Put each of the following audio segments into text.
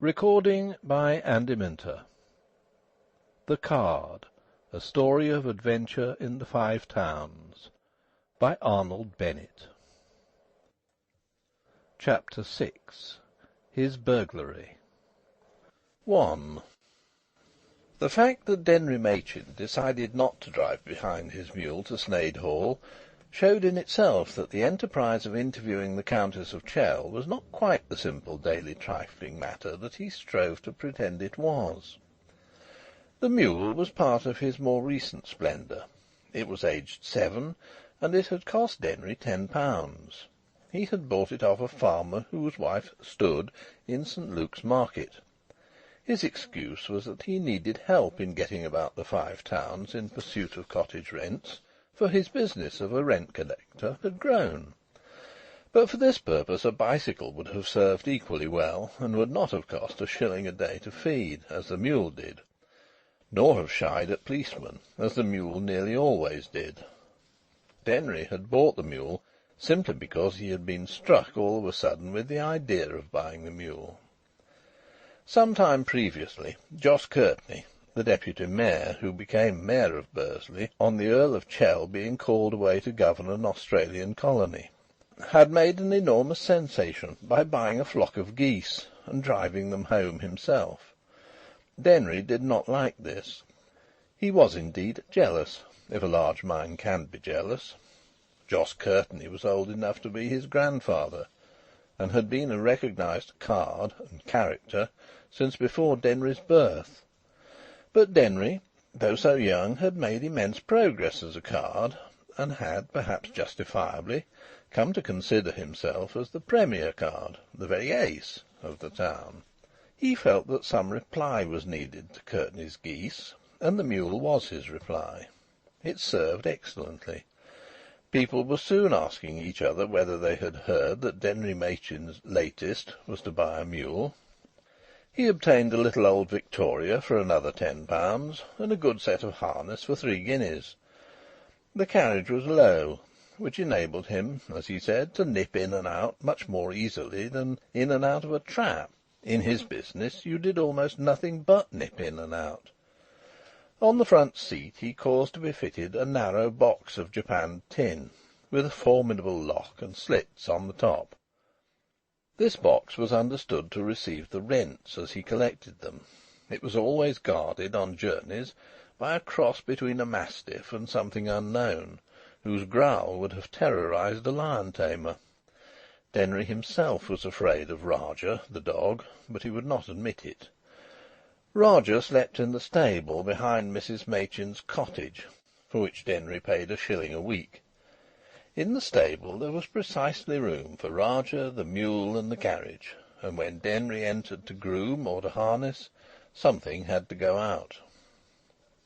Recording by Andy Minter. The Card, A Story of Adventure in the Five Towns, by Arnold Bennett. Chapter 6. His Burglary. 1. The fact that Denry Machin decided not to drive behind his mule to Sneyd Hall showed in itself that the enterprise of interviewing the Countess of Chell was not quite the simple daily trifling matter that he strove to pretend it was. The mule was part of his more recent splendour. It was aged 7, and it had cost Denry £10. He had bought it of a farmer whose wife "stood" in St. Luke's Market. His excuse was that he needed help in getting about the Five Towns in pursuit of cottage rents, for his business of a rent collector had grown. But for this purpose a bicycle would have served equally well, and would not have cost a shilling a day to feed, as the mule did, nor have shied at policemen, as the mule nearly always did. Denry had bought the mule simply because he had been struck all of a sudden with the idea of buying the mule. Some time previously, Jos Curtenty, the Deputy Mayor, who became Mayor of Bursley on the Earl of Chell being called away to govern an Australian colony, had made an enormous sensation by buying a flock of geese and driving them home himself. Denry did not like this. He was indeed jealous, if a large mind can be jealous. Jos Curtenty was old enough to be his grandfather, and had been a recognised card and character since before Denry's birth. But Denry, though so young, had made immense progress as a card, and had, perhaps justifiably, come to consider himself as the premier card, the very ace, of the town. He felt that some reply was needed to Curtenty's geese, and the mule was his reply. It served excellently. People were soon asking each other whether they had heard that Denry Machin's latest was to buy a mule. He obtained a little old Victoria for another £10, and a good set of harness for 3 guineas. The carriage was low, which enabled him, as he said, to nip in and out much more easily than in and out of a trap. In his business you did almost nothing but nip in and out. On the front seat he caused to be fitted a narrow box of japanned tin, with a formidable lock and slits on the top. This box was understood to receive the rents as he collected them. It was always guarded on journeys by a cross between a mastiff and something unknown, whose growl would have terrorised a lion-tamer. Denry himself was afraid of Rajah, the dog, but he would not admit it. Rajah slept in the stable behind Mrs. Machin's cottage, for which Denry paid a shilling a week. In the stable there was precisely room for Rajah, the mule, and the carriage, and when Denry entered to groom or to harness, something had to go out.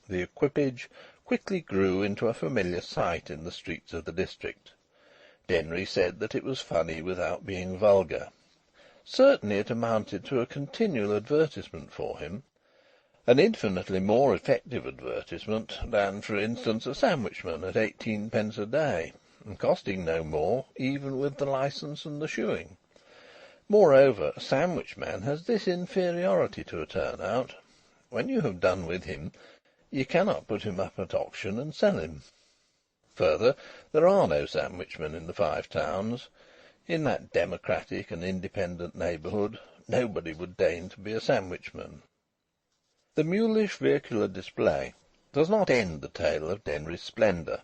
The equipage quickly grew into a familiar sight in the streets of the district. Denry said that it was funny without being vulgar. Certainly it amounted to a continual advertisement for him, an infinitely more effective advertisement than, for instance, a sandwichman at 18p a day, and costing no more, even with the licence and the shoeing. Moreover, a sandwich-man has this inferiority to a turnout: when you have done with him, you cannot put him up at auction and sell him. Further, there are no sandwichmen in the Five Towns. In that democratic and independent neighbourhood, nobody would deign to be a sandwichman. The mulish vehicular display does not end the tale of Denry's splendour.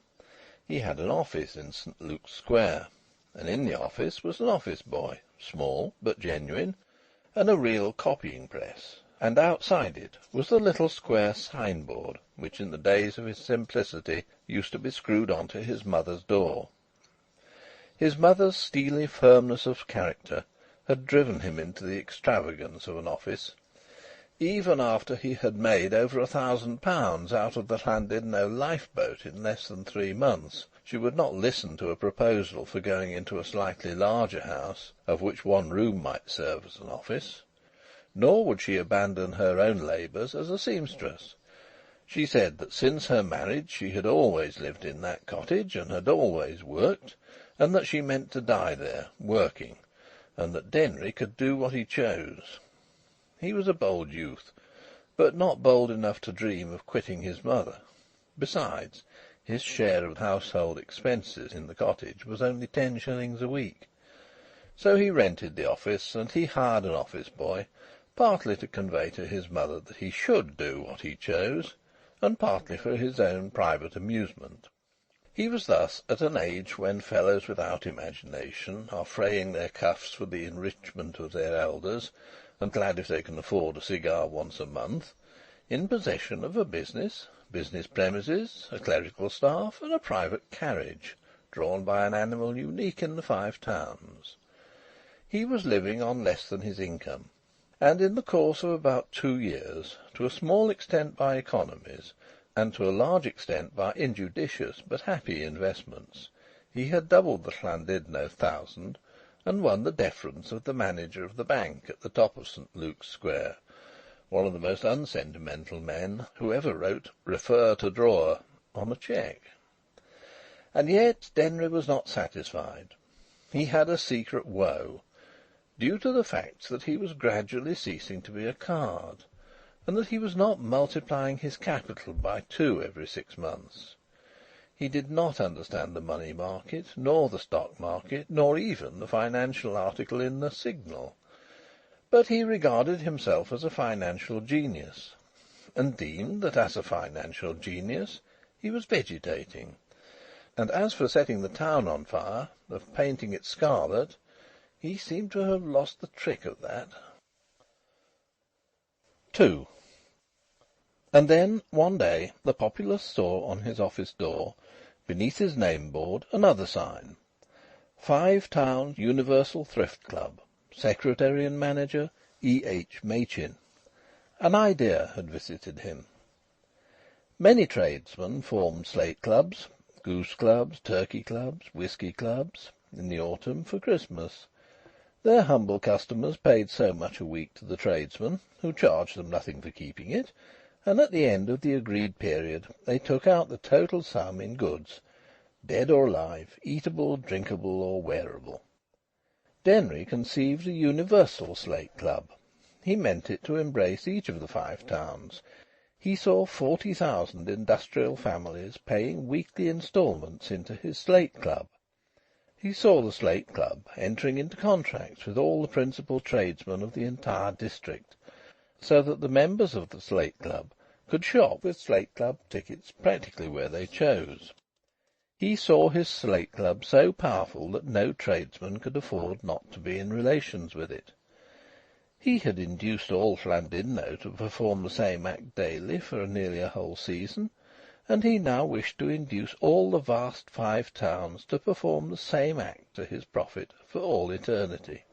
He had an office in St. Luke's Square, and in the office was an office boy, small but genuine, and a real copying press, and outside it was the little square signboard which in the days of his simplicity used to be screwed on to his mother's door. His mother's steely firmness of character had driven him into the extravagance of an office. Even after he had made over £1,000 out of the Llandudno lifeboat in less than 3 months, she would not listen to a proposal for going into a slightly larger house, of which one room might serve as an office. Nor would she abandon her own labours as a seamstress. She said that since her marriage she had always lived in that cottage and had always worked, and that she meant to die there, working, and that Denry could do what he chose. He was a bold youth, but not bold enough to dream of quitting his mother. Besides, his share of household expenses in the cottage was only 10 shillings a week. So he rented the office, and he hired an office boy, partly to convey to his mother that he should do what he chose, and partly for his own private amusement. He was thus at an age when fellows without imagination are fraying their cuffs for the enrichment of their elders, and glad if they can afford a cigar once a month, in possession of a business premises, a clerical staff, and a private carriage, drawn by an animal unique in the Five Towns. He was living on less than his income, and in the course of about 2 years, to a small extent by economies, and to a large extent by injudicious but happy investments, he had doubled the Llandudno 1,000, and won the deference of the manager of the bank at the top of St. Luke's Square, one of the most unsentimental men who ever wrote "refer to drawer" on a cheque. And yet Denry was not satisfied. He had a secret woe, due to the fact that he was gradually ceasing to be a card, and that he was not multiplying his capital by 2 every 6 months. He did not understand the money market, nor the stock market, nor even the financial article in the Signal. But he regarded himself as a financial genius, and deemed that as a financial genius he was vegetating. And as for setting the town on fire, of painting it scarlet, he seemed to have lost the trick of that. 2. And then, one day, the populace saw on his office door, beneath his name-board, another sign: Five Towns Universal Thrift Club. Secretary and Manager, E. H. Machin. An idea had visited him. Many tradesmen formed slate clubs, goose clubs, turkey clubs, whisky clubs, in the autumn for Christmas. Their humble customers paid so much a week to the tradesman, who charged them nothing for keeping it, and at the end of the agreed period they took out the total sum in goods, dead or alive, eatable, drinkable, or wearable. Denry conceived a universal slate club. He meant it to embrace each of the Five Towns. He saw 40,000 industrial families paying weekly instalments into his slate club. He saw the slate club entering into contracts with all the principal tradesmen of the entire district, so that the members of the slate club could shop with slate club tickets practically where they chose. He saw his slate club so powerful that no tradesman could afford not to be in relations with it. He had induced all Llandudno to perform the same act daily for nearly a whole season, and he now wished to induce all the vast Five Towns to perform the same act to his profit for all eternity.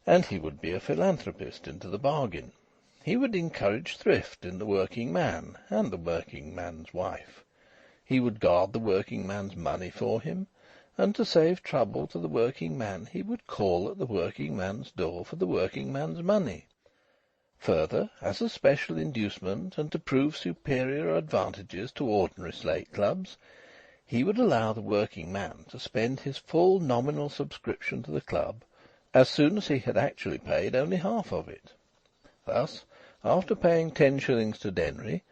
And he would be a philanthropist into the bargain. He would encourage thrift in the working man and the working man's wife. He would guard the working man's money for him, and to save trouble to the working man he would call at the working man's door for the working man's money. Further, as a special inducement, and to prove superior advantages to ordinary slate clubs, he would allow the working man to spend his full nominal subscription to the club as soon as he had actually paid only half of it. Thus, after paying 10 shillings to Denry,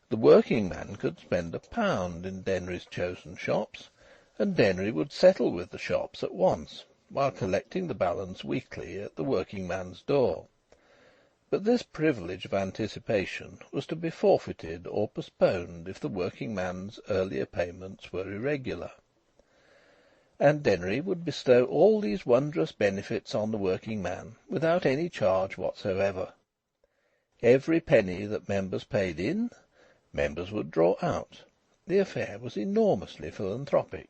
the working man could spend £1 in Denry's chosen shops, and Denry would settle with the shops at once, while collecting the balance weekly at the working man's door. But this privilege of anticipation was to be forfeited or postponed if the working man's earlier payments were irregular. And Denry would bestow all these wondrous benefits on the working man without any charge whatsoever. Every penny that members paid in, members would draw out. The affair was enormously philanthropic.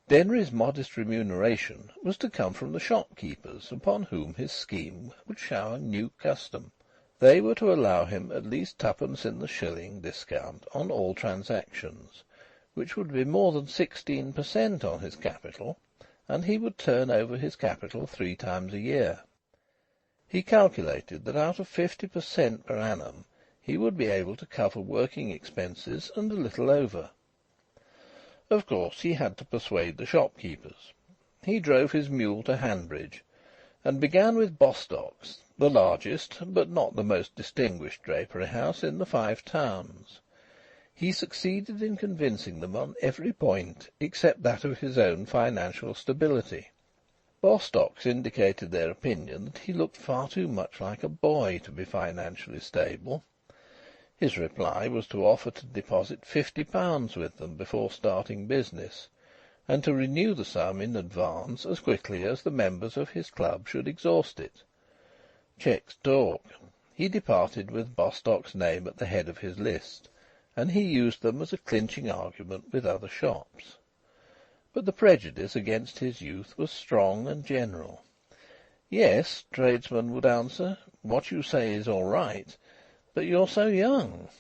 Denry's modest remuneration was to come from the shopkeepers, upon whom his scheme would shower new custom. They were to allow him at least 2d in the shilling discount on all transactions, which would be more than 16% on his capital, and he would turn over his capital 3 times a year. He calculated that out of 50% per annum he would be able to cover working expenses and a little over. Of course, he had to persuade the shopkeepers. He drove his mule to Hanbridge, and began with Bostocks, the largest but not the most distinguished drapery house in the Five Towns. He succeeded in convincing them on every point except that of his own financial stability. Bostocks indicated their opinion that he looked far too much like a boy to be financially stable. His reply was to offer to deposit £50 with them before starting business, and to renew the sum in advance as quickly as the members of his club should exhaust it. Cheques talk. He departed with Bostock's name at the head of his list, and he used them as a clinching argument with other shops. But the prejudice against his youth was strong and general. "Yes," tradesmen would answer, "what you say is all right, but you're so young,"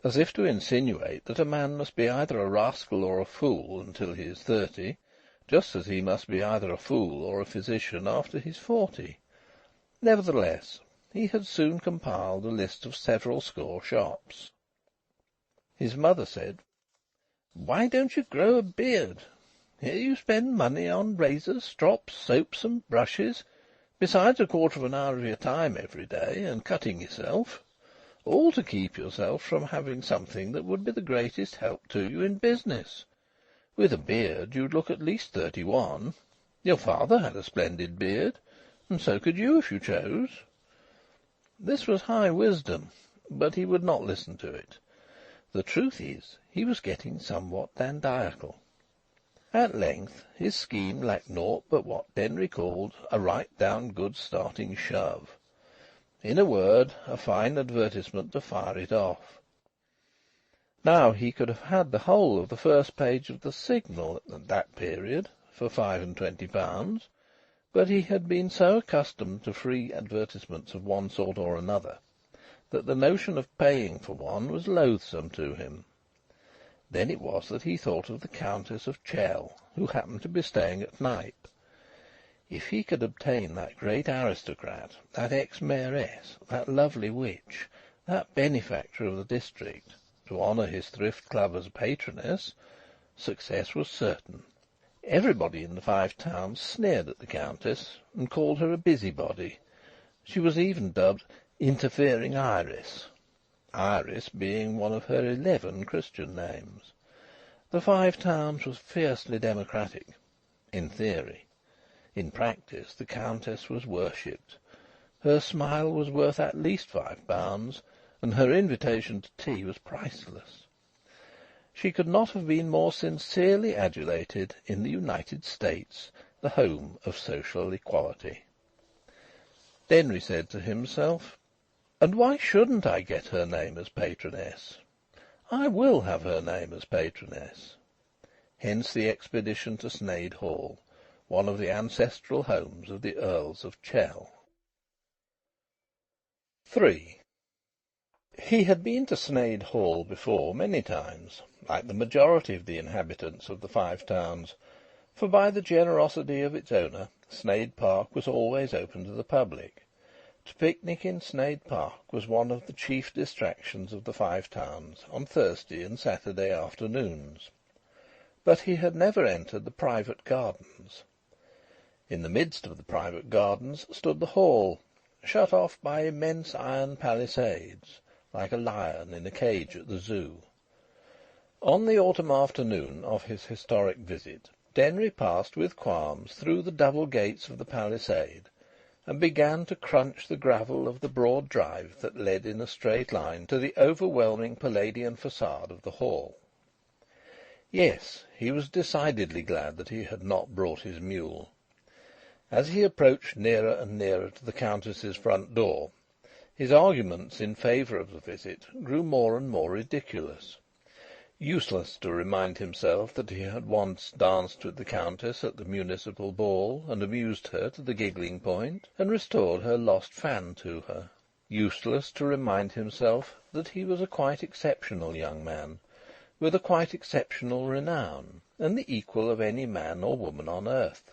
as if to insinuate that a man must be either a rascal or a fool until he is 30, just as he must be either a fool or a physician after he is 40. Nevertheless, he had soon compiled a list of several score shops. His mother said, "Why don't you grow a beard? Here you spend money on razors, strops, soaps and brushes, besides a quarter of an hour of your time every day, and cutting yourself, all to keep yourself from having something that would be the greatest help to you in business. With a beard you'd look at least 31. Your father had a splendid beard, and so could you if you chose." This was high wisdom, but he would not listen to it. The truth is, he was getting somewhat dandiacal. At length his scheme lacked naught but what Denry called a right down good starting shove. In a word, a fine advertisement to fire it off. Now he could have had the whole of the first page of the Signal at that period for £25, but he had been so accustomed to free advertisements of one sort or another that the notion of paying for one was loathsome to him. Then it was that he thought of the Countess of Chell, who happened to be staying at Knype. If he could obtain that great aristocrat, that ex-mayoress, that lovely witch, that benefactor of the district, to honour his thrift club as a patroness, success was certain. Everybody in the Five Towns sneered at the Countess and called her a busybody. She was even dubbed Interfering Iris, Iris being one of her 11 Christian names. The Five Towns was fiercely democratic, in theory. In practice the Countess was worshipped. Her smile was worth at least £5, and her invitation to tea was priceless. She could not have been more sincerely adulated in the United States, the home of social equality. Denry said to himself, "And why shouldn't I get her name as patroness? I will have her name as patroness." Hence the expedition to Sneyd Hall, one of the ancestral homes of the Earls of Chell. 3. He had been to Sneyd Hall before many times, like the majority of the inhabitants of the Five Towns, for by the generosity of its owner, Sneyd Park was always open to the public. To picnic in Sneyd Park was one of the chief distractions of the Five Towns on Thursday and Saturday afternoons. But he had never entered the private gardens. In the midst of the private gardens stood the hall, shut off by immense iron palisades, like a lion in a cage at the Zoo. On the autumn afternoon of his historic visit, Denry passed with qualms through the double gates of the palisade, and began to crunch the gravel of the broad drive that led in a straight line to the overwhelming Palladian façade of the hall. Yes, he was decidedly glad that he had not brought his mule. As he approached nearer and nearer to the Countess's front door, his arguments in favour of the visit grew more and more ridiculous. Useless to remind himself that he had once danced with the Countess at the municipal ball, and amused her to the giggling point, and restored her lost fan to her. Useless to remind himself that he was a quite exceptional young man, with a quite exceptional renown, and the equal of any man or woman on earth.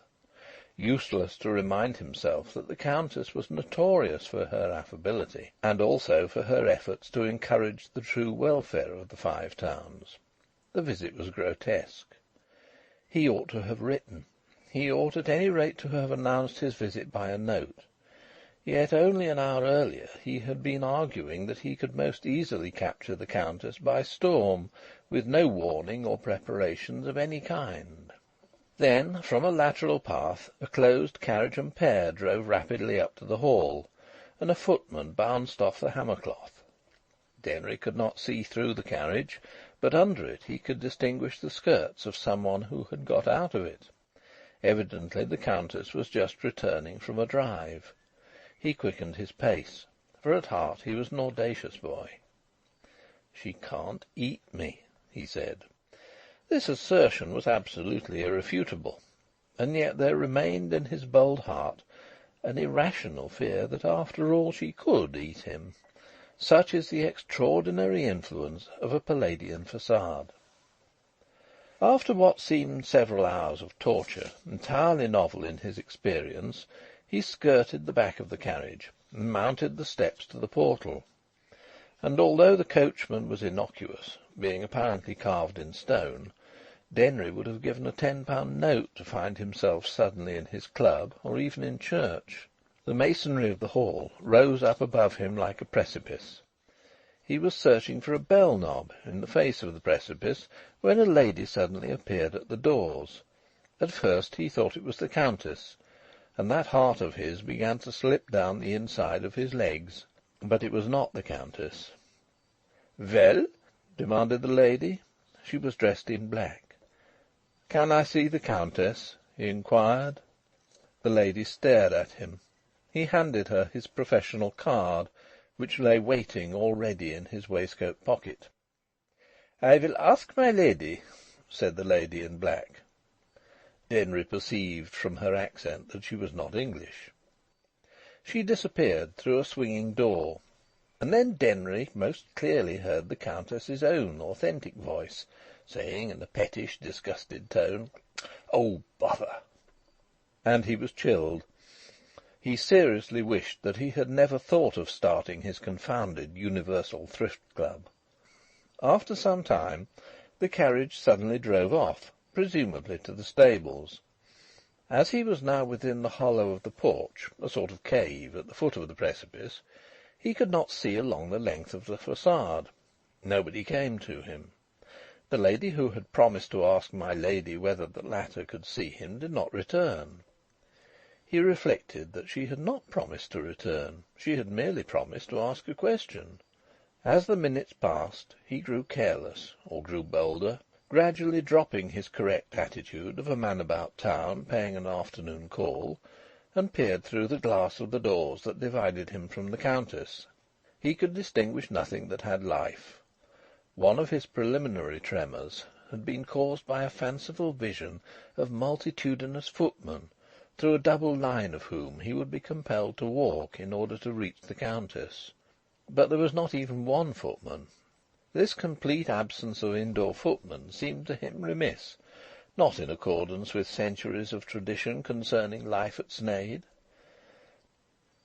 Useless to remind himself that the Countess was notorious for her affability, and also for her efforts to encourage the true welfare of the Five Towns. The visit was grotesque. He ought to have written. He ought at any rate to have announced his visit by a note. Yet only an hour earlier he had been arguing that he could most easily capture the Countess by storm, with no warning or preparations of any kind. Then, from a lateral path, a closed carriage and pair drove rapidly up to the hall, and a footman bounced off the hammercloth. Denry could not see through the carriage, but under it he could distinguish the skirts of someone who had got out of it. Evidently the Countess was just returning from a drive. He quickened his pace, for at heart he was an audacious boy. "She can't eat me," he said. This assertion was absolutely irrefutable, and yet there remained in his bold heart an irrational fear that after all she could eat him. Such is the extraordinary influence of a Palladian façade. After what seemed several hours of torture, entirely novel in his experience, he skirted the back of the carriage and mounted the steps to the portal. And although the coachman was innocuous, being apparently carved in stone, Denry would have given a £10 note to find himself suddenly in his club, or even in church. The masonry of the hall rose up above him like a precipice. He was searching for a bell knob in the face of the precipice when a lady suddenly appeared at the doors. At first he thought it was the Countess, and that heart of his began to slip down the inside of his legs. But it was not the Countess. "Well?" demanded the lady. She was dressed in black. "Can I see the Countess?" he inquired. The lady stared at him. He handed her his professional card, which lay waiting already in his waistcoat pocket. "I will ask my lady," said the lady in black. Denry perceived from her accent that she was not English. She disappeared through a swinging door, and then Denry most clearly heard the Countess's own authentic voice, saying in a pettish, disgusted tone, "Oh, bother!" And he was chilled. He seriously wished that he had never thought of starting his confounded Universal Thrift Club. After some time, the carriage suddenly drove off, presumably to the stables. As he was now within the hollow of the porch, a sort of cave at the foot of the precipice, he could not see along the length of the façade. Nobody came to him. The lady who had promised to ask my lady whether the latter could see him did not return. He reflected that she had not promised to return. She had merely promised to ask a question. As the minutes passed, he grew careless, or grew bolder, gradually dropping his correct attitude of a man about town paying an afternoon call, and peered through the glass of the doors that divided him from the Countess. He could distinguish nothing that had life. One of his preliminary tremors had been caused by a fanciful vision of multitudinous footmen, through a double line of whom he would be compelled to walk in order to reach the Countess. But there was not even one footman. This complete absence of indoor footmen seemed to him remiss, not in accordance with centuries of tradition concerning life at Sneyd.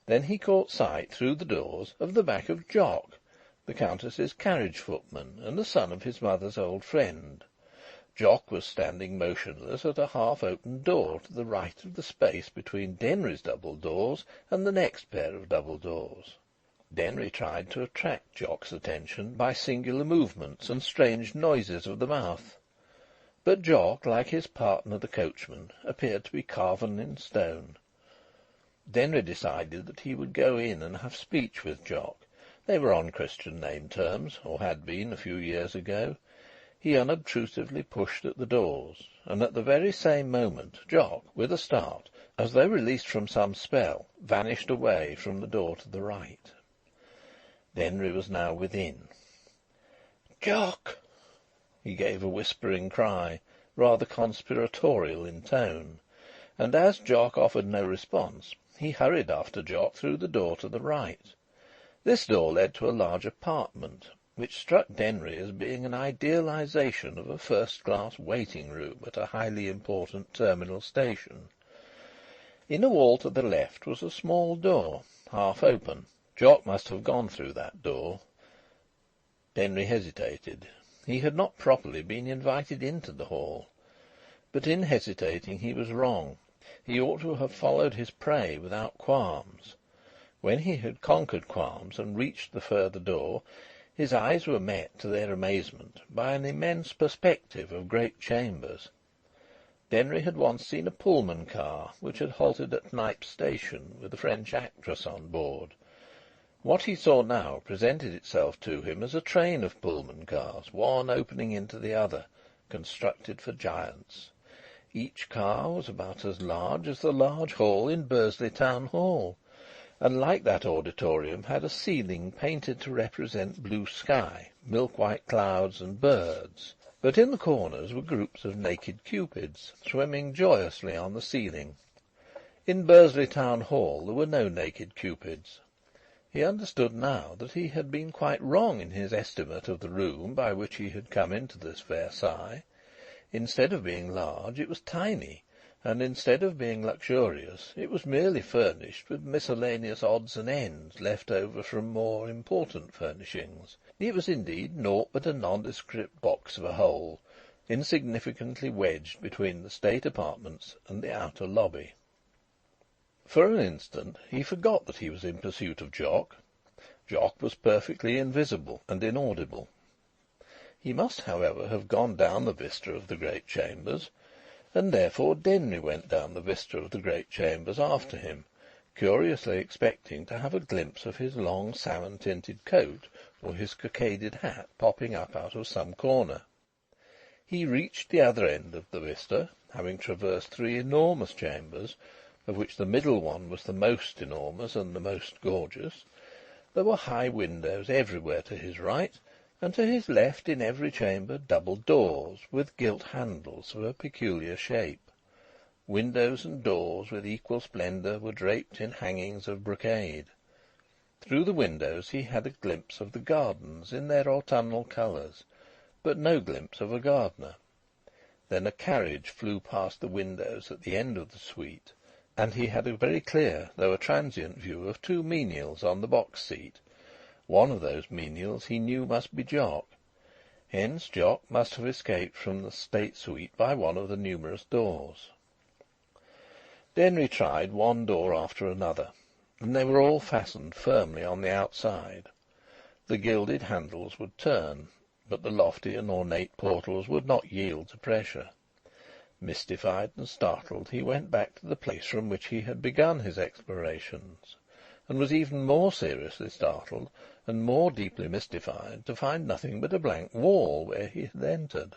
Then he caught sight, through the doors, of the back of Jock, the Countess's carriage footman, and the son of his mother's old friend. Jock was standing motionless at a half-opened door to the right of the space between Denry's double doors and the next pair of double doors. Denry tried to attract Jock's attention by singular movements and strange noises of the mouth. But Jock, like his partner the coachman, appeared to be carven in stone. Denry decided that he would go in and have speech with Jock. They were on Christian name terms, or had been a few years ago. He unobtrusively pushed at the doors, and at the very same moment Jock, with a start, as though released from some spell, vanished away from the door to the right. Denry was now within. "Jock!" He gave a whispering cry, rather conspiratorial in tone, and as Jock offered no response, he hurried after Jock through the door to the right. This door led to a large apartment, which struck Denry as being an idealisation of a first-class waiting-room at a highly important terminal station. In a wall to the left was a small door, half open. Jock must have gone through that door. Denry hesitated. He had not properly been invited into the hall. But in hesitating he was wrong. He ought to have followed his prey without qualms. When he had conquered qualms and reached the further door, his eyes were met, to their amazement, by an immense perspective of great chambers. Denry had once seen a Pullman car, which had halted at Knype station, with a French actress on board. What he saw now presented itself to him as a train of Pullman cars, one opening into the other, constructed for giants. Each car was about as large as the large hall in Bursley Town Hall, and, like that auditorium, had a ceiling painted to represent blue sky, milk-white clouds, and birds. But in the corners were groups of naked cupids, swimming joyously on the ceiling. In Bursley Town Hall there were no naked cupids. He understood now that he had been quite wrong in his estimate of the room by which he had come into this Versailles. Instead of being large, it was tiny, and instead of being luxurious, it was merely furnished with miscellaneous odds and ends left over from more important furnishings. It was indeed naught but a nondescript box of a hole, insignificantly wedged between the state apartments and the outer lobby. For an instant he forgot that he was in pursuit of Jock. Jock was perfectly invisible and inaudible. He must, however, have gone down the vista of the great chambers, and therefore Denry went down the vista of the great chambers after him, curiously expecting to have a glimpse of his long salmon-tinted coat or his cockaded hat popping up out of some corner. He reached the other end of the vista, having traversed 3 enormous chambers, of which the middle one was the most enormous and the most gorgeous. There were high windows everywhere to his right, and to his left in every chamber double doors, with gilt handles of a peculiar shape. Windows and doors with equal splendour were draped in hangings of brocade. Through the windows he had a glimpse of the gardens in their autumnal colours, but no glimpse of a gardener. Then a carriage flew past the windows at the end of the suite, and he had a very clear, though a transient, view of 2 menials on the box seat. One of those menials he knew must be Jock. Hence Jock must have escaped from the state suite by one of the numerous doors. Denry tried one door after another, and they were all fastened firmly on the outside. The gilded handles would turn, but the lofty and ornate portals would not yield to pressure. Mystified and startled, he went back to the place from which he had begun his explorations, and was even more seriously startled and more deeply mystified to find nothing but a blank wall where he had entered.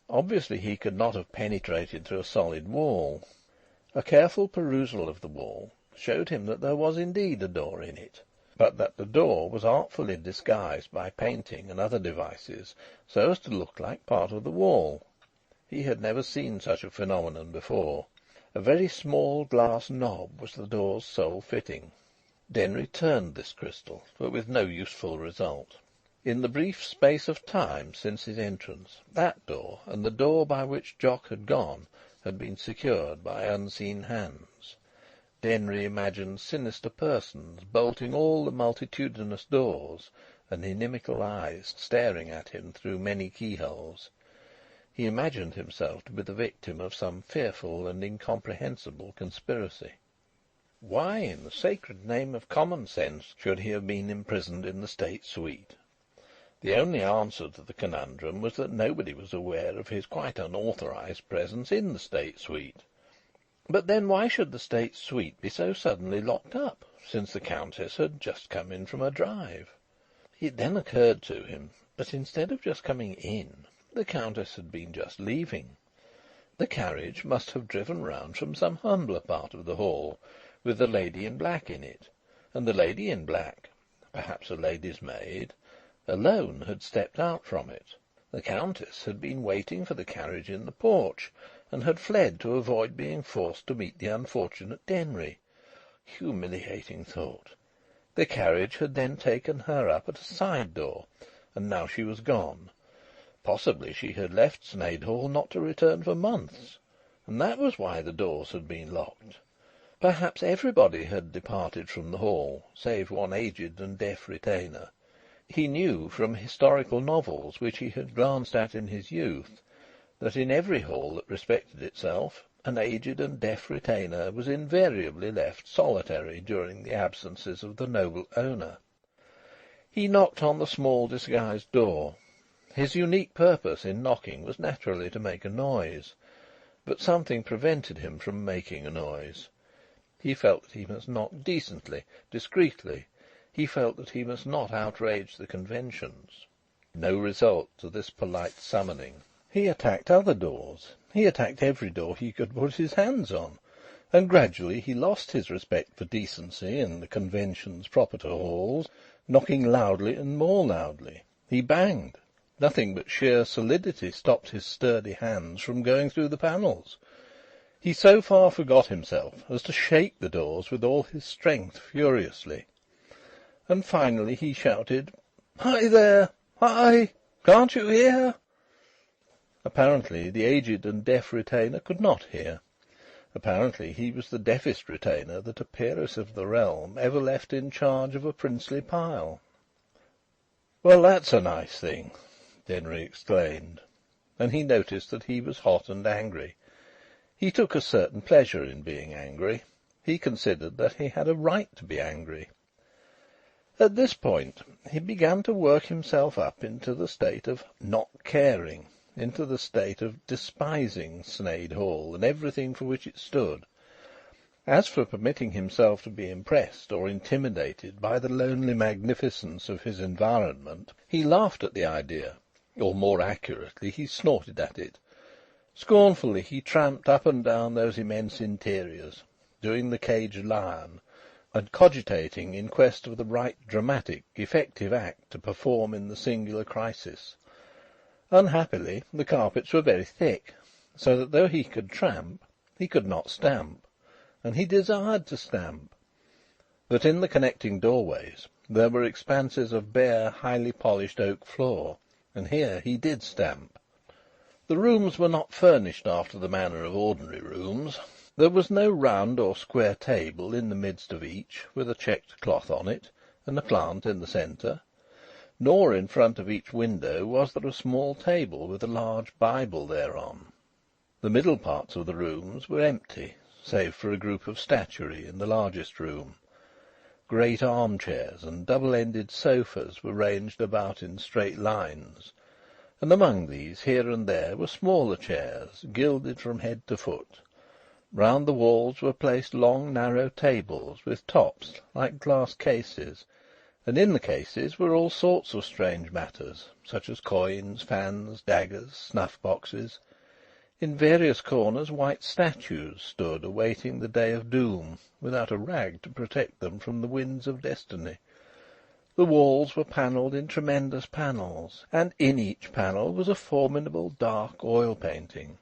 Obviously he could not have penetrated through a solid wall. A careful perusal of the wall showed him that there was indeed a door in it, but that the door was artfully disguised by painting and other devices so as to look like part of the wall. He had never seen such a phenomenon before. A very small glass knob was the door's sole fitting. Denry turned this crystal, but with no useful result. In the brief space of time since his entrance, that door and the door by which Jock had gone had been secured by unseen hands. Denry imagined sinister persons bolting all the multitudinous doors, and inimical eyes staring at him through many keyholes. He imagined himself to be the victim of some fearful and incomprehensible conspiracy. Why, in the sacred name of common sense, should he have been imprisoned in the state suite? The only answer to the conundrum was that nobody was aware of his quite unauthorised presence in the state suite. But then why should the state suite be so suddenly locked up, since the Countess had just come in from a drive? It then occurred to him that instead of just coming in, the Countess had been just leaving. The carriage must have driven round from some humbler part of the hall, with the lady in black in it, and the lady in black, perhaps a lady's maid, alone had stepped out from it. The Countess had been waiting for the carriage in the porch, and had fled to avoid being forced to meet the unfortunate Denry. Humiliating thought! The carriage had then taken her up at a side door, and now she was gone. Possibly she had left Sneyd Hall not to return for months, and that was why the doors had been locked. Perhaps everybody had departed from the hall, save one aged and deaf retainer. He knew from historical novels which he had glanced at in his youth that in every hall that respected itself, an aged and deaf retainer was invariably left solitary during the absences of the noble owner. He knocked on the small disguised door. His unique purpose in knocking was naturally to make a noise, but something prevented him from making a noise. He felt that he must knock decently, discreetly. He felt that he must not outrage the conventions. No result to this polite summoning. He attacked other doors. He attacked every door he could put his hands on, and gradually he lost his respect for decency and the conventions proper to halls, knocking loudly and more loudly. He banged. Nothing but sheer solidity stopped his sturdy hands from going through the panels. He so far forgot himself as to shake the doors with all his strength furiously. And finally he shouted, "Hi there! Hi! Can't you hear?" Apparently the aged and deaf retainer could not hear. Apparently he was the deafest retainer that a peeress of the realm ever left in charge of a princely pile. "Well, that's a nice thing!" Denry exclaimed, and he noticed that he was hot and angry. He took a certain pleasure in being angry. He considered that he had a right to be angry. At this point he began to work himself up into the state of not caring, into the state of despising Sneyd Hall and everything for which it stood. As for permitting himself to be impressed or intimidated by the lonely magnificence of his environment, he laughed at the idea, or more accurately, he snorted at it. Scornfully he tramped up and down those immense interiors, doing the caged lion, and cogitating in quest of the right dramatic, effective act to perform in the singular crisis. Unhappily, the carpets were very thick, so that though he could tramp, he could not stamp, and he desired to stamp. But in the connecting doorways there were expanses of bare, highly polished oak floor, and here he did stamp. The rooms were not furnished after the manner of ordinary rooms. There was no round or square table in the midst of each, with a checked cloth on it, and a plant in the centre. Nor in front of each window was there a small table with a large Bible thereon. The middle parts of the rooms were empty, save for a group of statuary in the largest room. Great armchairs and double-ended sofas were ranged about in straight lines, and among these, here and there, were smaller chairs, gilded from head to foot. Round the walls were placed long, narrow tables, with tops like glass cases, and in the cases were all sorts of strange matters, such as coins, fans, daggers, snuff-boxes. In various corners white statues stood awaiting the day of doom, without a rag to protect them from the winds of destiny. The walls were panelled in tremendous panels, and in each panel was a formidable dark oil painting.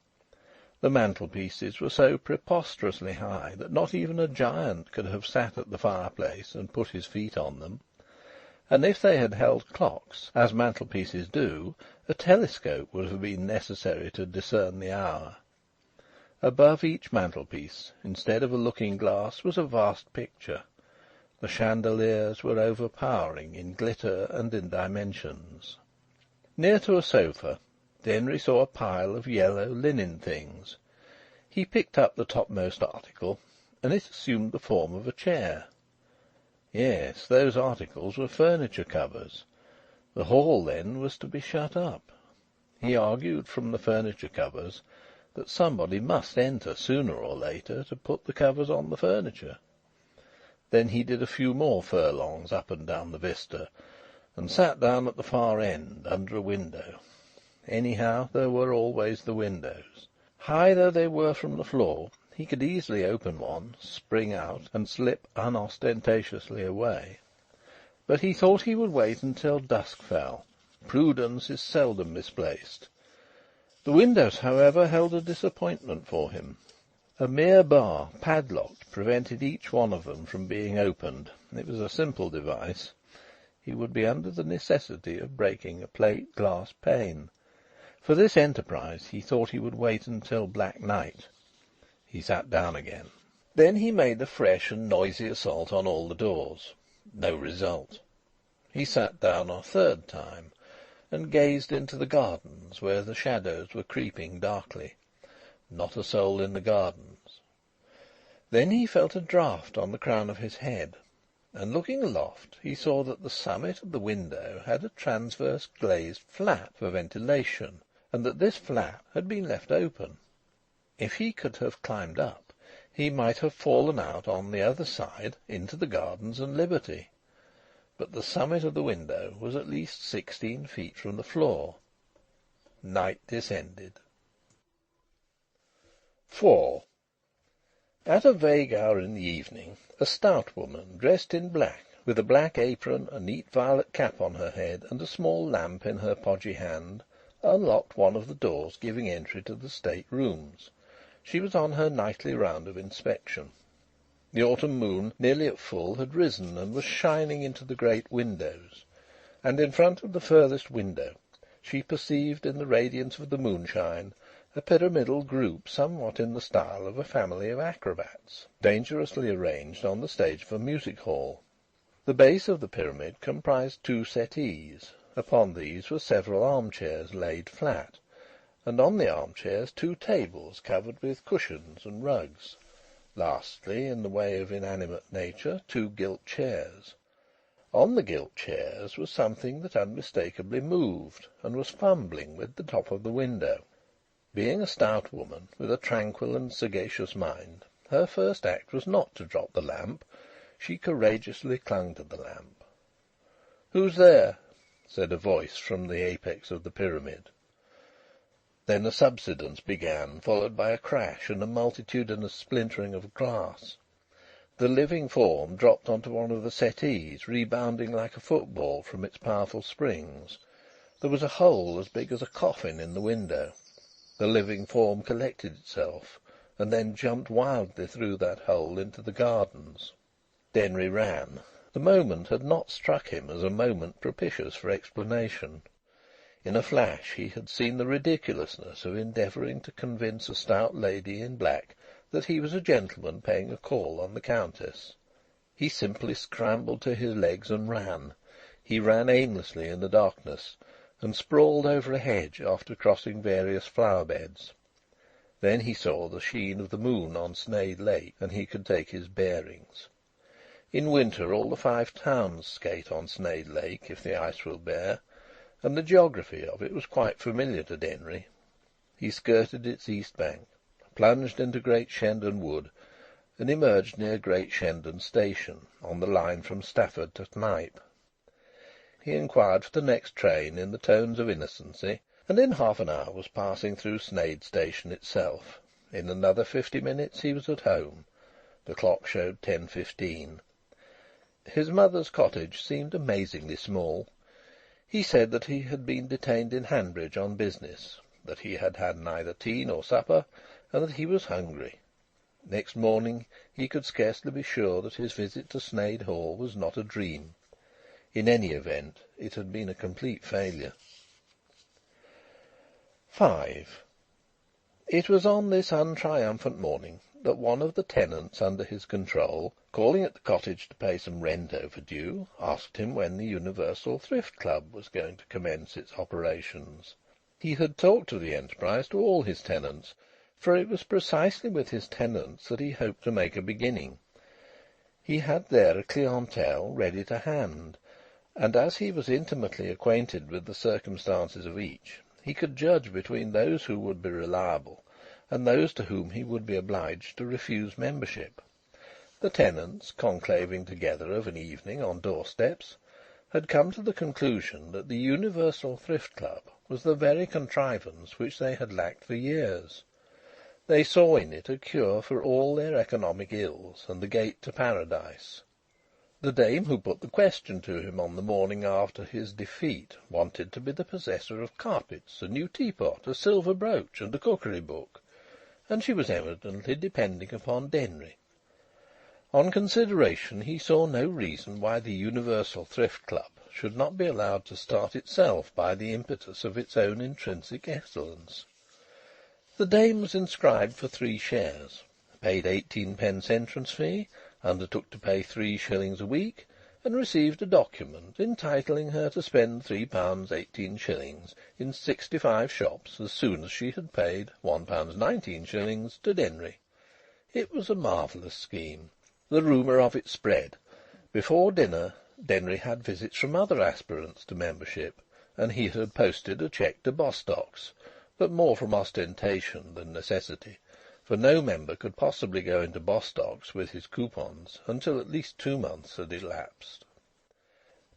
The mantelpieces were so preposterously high that not even a giant could have sat at the fireplace and put his feet on them. And if they had held clocks, as mantelpieces do, a telescope would have been necessary to discern the hour. Above each mantelpiece, instead of a looking-glass, was a vast picture. The chandeliers were overpowering in glitter and in dimensions. Near to a sofa, Denry saw a pile of yellow linen things. He picked up the topmost article, and it assumed the form of a chair. Yes, those articles were furniture covers. The hall, then, was to be shut up. He argued from the furniture covers that somebody must enter sooner or later to put the covers on the furniture. Then he did a few more furlongs up and down the vista, and sat down at the far end, under a window. Anyhow, there were always the windows. High though they were from the floor, he could easily open one, spring out, and slip unostentatiously away. But he thought he would wait until dusk fell. Prudence is seldom misplaced. The windows, however, held a disappointment for him. A mere bar, padlocked, prevented each one of them from being opened. It was a simple device. He would be under the necessity of breaking a plate glass pane. For this enterprise he thought he would wait until black night. He sat down again. Then he made a fresh and noisy assault on all the doors. No result. He sat down a third time, and gazed into the gardens, where the shadows were creeping darkly. Not a soul in the gardens. Then he felt a draught on the crown of his head, and looking aloft he saw that the summit of the window had a transverse glazed flap for ventilation, and that this flap had been left open. If he could have climbed up, he might have fallen out on the other side into the gardens and liberty. But the summit of the window was at least 16 feet from the floor. Night descended. 4. At a vague hour in the evening, a stout woman, dressed in black, with a black apron, a neat violet cap on her head, and a small lamp in her podgy hand, unlocked one of the doors giving entry to the state rooms. She was on her nightly round of inspection. The autumn moon, nearly at full, had risen and was shining into the great windows, and in front of the furthest window she perceived in the radiance of the moonshine a pyramidal group somewhat in the style of a family of acrobats, dangerously arranged on the stage of a music hall. The base of the pyramid comprised 2 settees. Upon these were several armchairs laid flat, and on the armchairs 2 tables covered with cushions and rugs. Lastly, in the way of inanimate nature, 2 gilt chairs. On the gilt chairs was something that unmistakably moved, and was fumbling with the top of the window. Being a stout woman, with a tranquil and sagacious mind, her first act was not to drop the lamp. She courageously clung to the lamp. "Who's there?" said a voice from the apex of the pyramid. Then a subsidence began, followed by a crash and a multitudinous splintering of glass. The living form dropped onto one of the settees, rebounding like a football from its powerful springs. There was a hole as big as a coffin in the window. The living form collected itself, and then jumped wildly through that hole into the gardens. Denry ran. The moment had not struck him as a moment propitious for explanation. In a flash he had seen the ridiculousness of endeavouring to convince a stout lady in black that he was a gentleman paying a call on the Countess. He simply scrambled to his legs and ran. He ran aimlessly in the darkness, and sprawled over a hedge after crossing various flower beds. Then he saw the sheen of the moon on Sneyd Lake, and he could take his bearings. In winter all the 5 towns skate on Sneyd Lake, if the ice will bear, and the geography of it was quite familiar to Denry. He skirted its east bank, plunged into Great Shendon Wood, and emerged near Great Shendon Station, on the line from Stafford to Knype. He inquired for the next train in the tones of innocency, and in half an hour was passing through Sneyd Station itself. In another 50 minutes he was at home. The clock showed 10:15. His mother's cottage seemed amazingly small. He said that he had been detained in Hanbridge on business, that he had had neither tea nor supper, and that he was hungry. Next morning he could scarcely be sure that his visit to Sneyd Hall was not a dream. In any event, it had been a complete failure. 5. It was on this untriumphant morning that one of the tenants under his control, calling at the cottage to pay some rent overdue, asked him when the Universal Thrift Club was going to commence its operations. He had talked of the enterprise to all his tenants, for it was precisely with his tenants that he hoped to make a beginning. He had there a clientèle ready to hand, and as he was intimately acquainted with the circumstances of each, he could judge between those who would be reliable and those to whom he would be obliged to refuse membership. The tenants, conclaving together of an evening on doorsteps, had come to the conclusion that the Universal Thrift Club was the very contrivance which they had lacked for years. They saw in it a cure for all their economic ills and the gate to paradise. The dame who put the question to him on the morning after his defeat wanted to be the possessor of carpets, a new teapot, a silver brooch, and a cookery book, and she was evidently depending upon Denry. On consideration, he saw no reason why the Universal Thrift Club should not be allowed to start itself by the impetus of its own intrinsic excellence. The dame was inscribed for 3 shares, paid 18 pence entrance fee, undertook to pay 3 shillings a week, and received a document entitling her to spend £3 18s in 65 shops as soon as she had paid £1 19s to Denry. It was a marvellous scheme. The rumour of it spread. Before dinner Denry had visits from other aspirants to membership, and he had posted a cheque to Bostock's, but more from ostentation than necessity, for no member could possibly go into Bostock's with his coupons until at least 2 months had elapsed.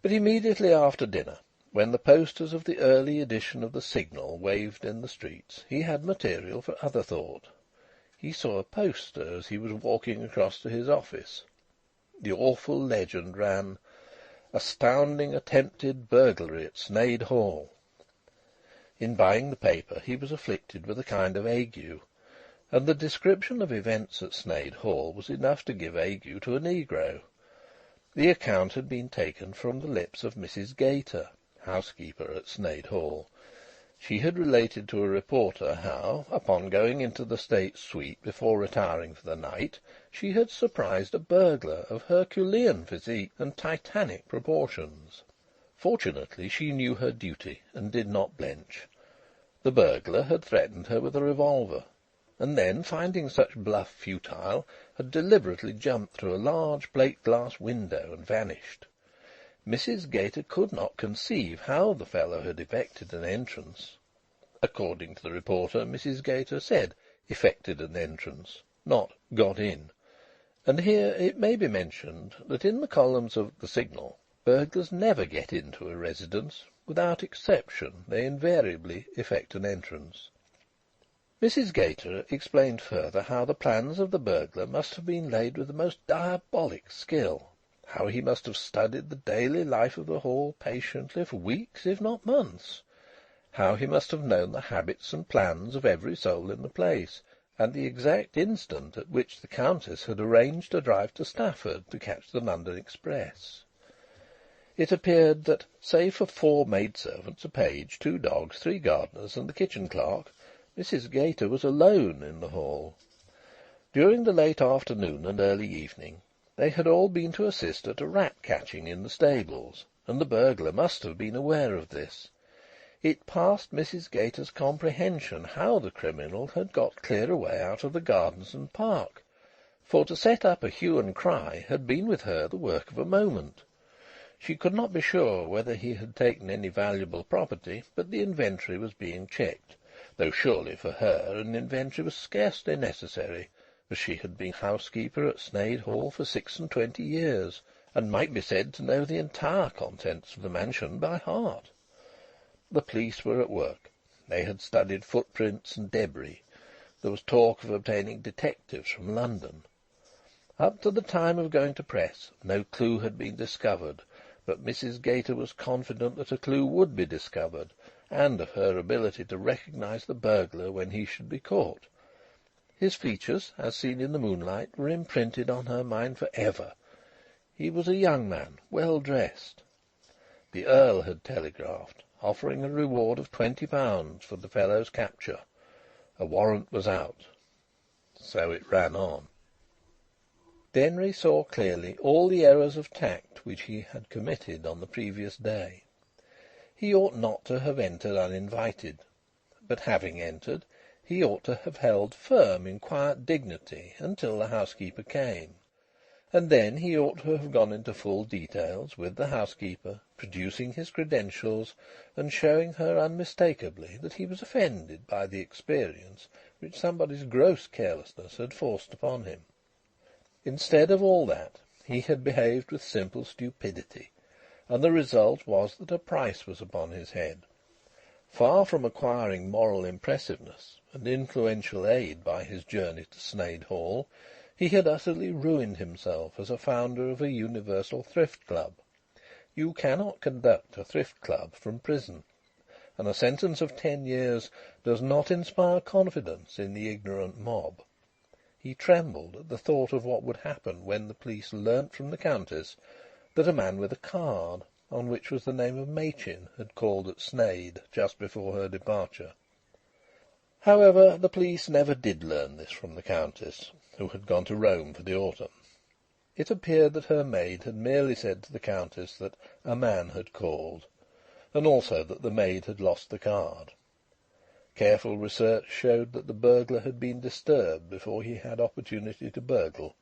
But immediately after dinner, when the posters of the early edition of the Signal waved in the streets, he had material for other thought. He saw a poster as he was walking across to his office. The awful legend ran: "Astounding attempted burglary at Sneyd Hall." In buying the paper he was afflicted with a kind of ague, and the description of events at Sneyd Hall was enough to give ague to a negro. The account had been taken from the lips of Mrs. Gater, housekeeper at Sneyd Hall. She had related to a reporter how, upon going into the state suite before retiring for the night, she had surprised a burglar of Herculean physique and titanic proportions. Fortunately she knew her duty and did not blench. The burglar had threatened her with a revolver, and then, finding such bluff futile, had deliberately jumped through a large plate-glass window and vanished. Mrs. Gater could not conceive how the fellow had effected an entrance. According to the reporter, Mrs. Gater said "effected an entrance," not "got in." And here it may be mentioned that in the columns of the Signal, burglars never get into a residence. Without exception, they invariably effect an entrance. Mrs. Gater explained further how the plans of the burglar must have been laid with the most diabolic skill, how he must have studied the daily life of the Hall patiently for weeks, if not months, how he must have known the habits and plans of every soul in the place, and the exact instant at which the Countess had arranged to drive to Stafford to catch the London express. It appeared that, save for 4 maidservants, a page, 2 dogs, 3 gardeners, and the kitchen clerk, Mrs. Gater was alone in the Hall. During the late afternoon and early evening they had all been to assist at a rat-catching in the stables, and the burglar must have been aware of this. It passed Mrs. Gater's comprehension how the criminal had got clear away out of the gardens and park, for to set up a hue and cry had been with her the work of a moment. She could not be sure whether he had taken any valuable property, but the inventory was being checked, though surely for her an inventory was scarcely necessary, as she had been housekeeper at Sneyd Hall for 26 years, and might be said to know the entire contents of the mansion by heart. The police were at work. They had studied footprints and debris. There was talk of obtaining detectives from London. Up to the time of going to press, no clue had been discovered, but Mrs. Gater was confident that a clue would be discovered, and of her ability to recognise the burglar when he should be caught. His features, as seen in the moonlight, were imprinted on her mind for ever. He was a young man, well dressed. The Earl had telegraphed, offering a reward of £20 for the fellow's capture. A warrant was out. So it ran on. Denry saw clearly all the errors of tact which he had committed on the previous day. He ought not to have entered uninvited, but having entered, he ought to have held firm in quiet dignity until the housekeeper came, and then he ought to have gone into full details with the housekeeper, producing his credentials and showing her unmistakably that he was offended by the experience which somebody's gross carelessness had forced upon him. Instead of all that, he had behaved with simple stupidity, and the result was that a price was upon his head. Far from acquiring moral impressiveness and influential aid by his journey to Sneyd Hall, he had utterly ruined himself as a founder of a universal thrift club. You cannot conduct a thrift club from prison, and a sentence of 10 years does not inspire confidence in the ignorant mob. He trembled at the thought of what would happen when the police learnt from the Countess that a man with a card, on which was the name of Machin, had called at Sneyd just before her departure. However, the police never did learn this from the Countess, who had gone to Rome for the autumn. it appeared that her maid had merely said to the Countess that a man had called, and also that the maid had lost the card. Careful research showed that the burglar had been disturbed before he had opportunity to burgle,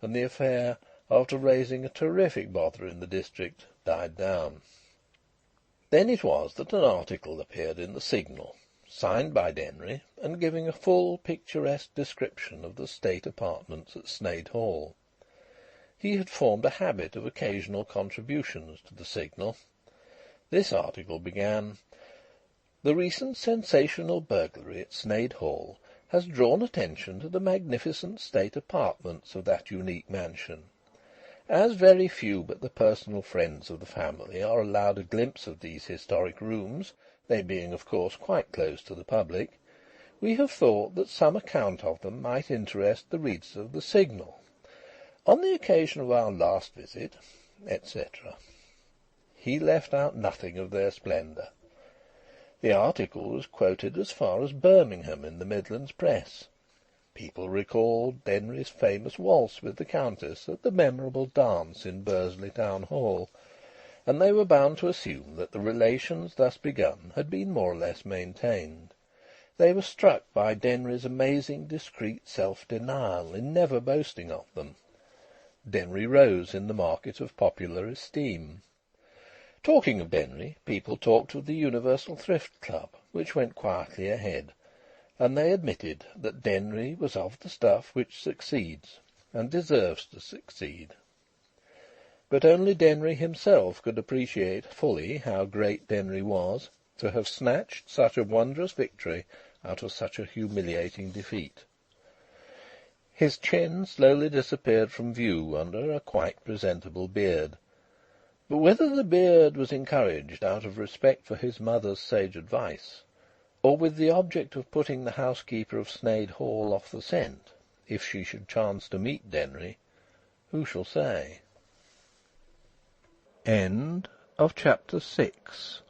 and the affair, after raising a terrific bother in the district, died down. Then it was that an article appeared in the Signal, signed by Denry, and giving a full picturesque description of the state apartments at Sneyd Hall. He had formed a habit of occasional contributions to the Signal. This article began: "The recent sensational burglary at Sneyd Hall has drawn attention to the magnificent state apartments of that unique mansion. As very few but the personal friends of the family are allowed a glimpse of these historic rooms, they being of course quite closed to the public, we have thought that some account of them might interest the readers of the Signal. On the occasion of our last visit," etc. He left out nothing of their splendour. The article was quoted as far as Birmingham in the Midlands press. People recalled Denry's famous waltz with the Countess at the memorable dance in Bursley Town Hall, and they were bound to assume that the relations thus begun had been more or less maintained. They were struck by Denry's amazing discreet self-denial in never boasting of them. Denry rose in the market of popular esteem. Talking of Denry, people talked of the Universal Thrift Club, which went quietly ahead, and they admitted that Denry was of the stuff which succeeds, and deserves to succeed. But only Denry himself could appreciate fully how great Denry was, to have snatched such a wondrous victory out of such a humiliating defeat. His chin slowly disappeared from view under a quite presentable beard. But whether the beard was encouraged out of respect for his mother's sage advice, or with the object of putting the housekeeper of Sneyd Hall off the scent, if she should chance to meet Denry, who shall say? End of Chapter 6.